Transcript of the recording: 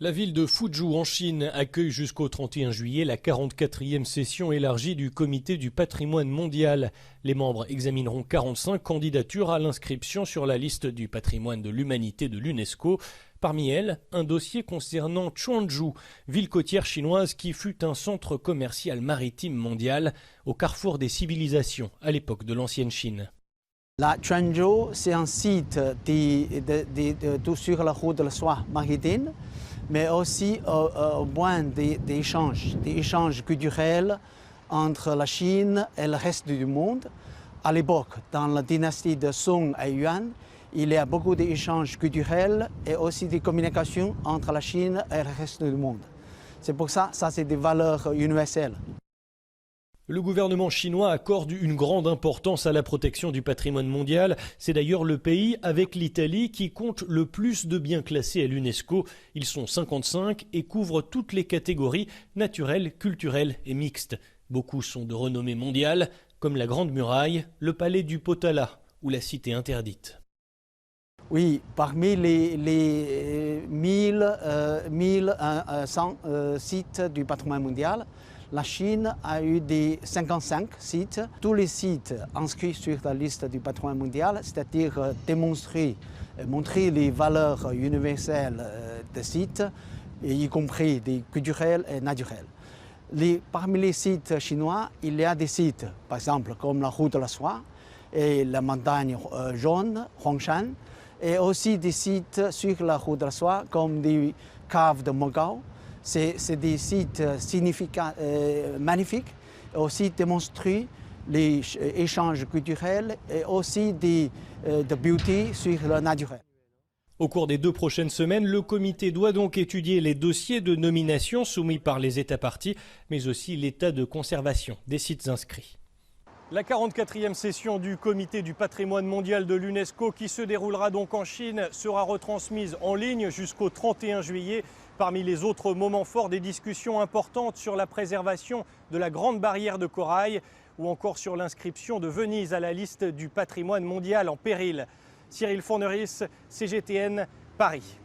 La ville de Fuzhou en Chine accueille jusqu'au 31 juillet la 44e session élargie du Comité du patrimoine mondial. Les membres examineront 45 candidatures à l'inscription sur la liste du patrimoine de l'humanité de l'UNESCO. Parmi elles, un dossier concernant Quanzhou, ville côtière chinoise qui fut un centre commercial maritime mondial au carrefour des civilisations à l'époque de l'ancienne Chine. La Quanzhou, c'est un site sur la route de la soie maritime, mais aussi au point d'échanges culturels entre la Chine et le reste du monde. À l'époque, dans la dynastie de Song et Yuan, il y a beaucoup d'échanges culturels et aussi des communications entre la Chine et le reste du monde. C'est pour ça c'est des valeurs universelles. Le gouvernement chinois accorde une grande importance à la protection du patrimoine mondial. C'est d'ailleurs le pays, avec l'Italie, qui compte le plus de biens classés à l'UNESCO. Ils sont 55 et couvrent toutes les catégories naturelles, culturelles et mixtes. Beaucoup sont de renommée mondiale, comme la Grande Muraille, le palais du Potala ou la Cité interdite. Oui, parmi les 1100 sites du patrimoine mondial, la Chine a eu des 55 sites. Tous les sites inscrits sur la liste du patrimoine mondial, c'est-à-dire montrer les valeurs universelles des sites, y compris des culturels et naturels. Parmi les sites chinois, il y a des sites, par exemple, comme la route de la soie et la montagne jaune, Huangshan, et aussi des sites sur la route de la soie, comme des caves de Mogao. C'est des sites magnifiques, aussi démontrent les échanges culturels et aussi de beauté sur le naturel. Au cours des 2 prochaines semaines, le comité doit donc étudier les dossiers de nomination soumis par les États parties, mais aussi l'état de conservation des sites inscrits. La 44e session du Comité du patrimoine mondial de l'UNESCO qui se déroulera donc en Chine sera retransmise en ligne jusqu'au 31 juillet. Parmi les autres moments forts, des discussions importantes sur la préservation de la Grande Barrière de Corail ou encore sur l'inscription de Venise à la liste du patrimoine mondial en péril. Cyril Fourneris, CGTN, Paris.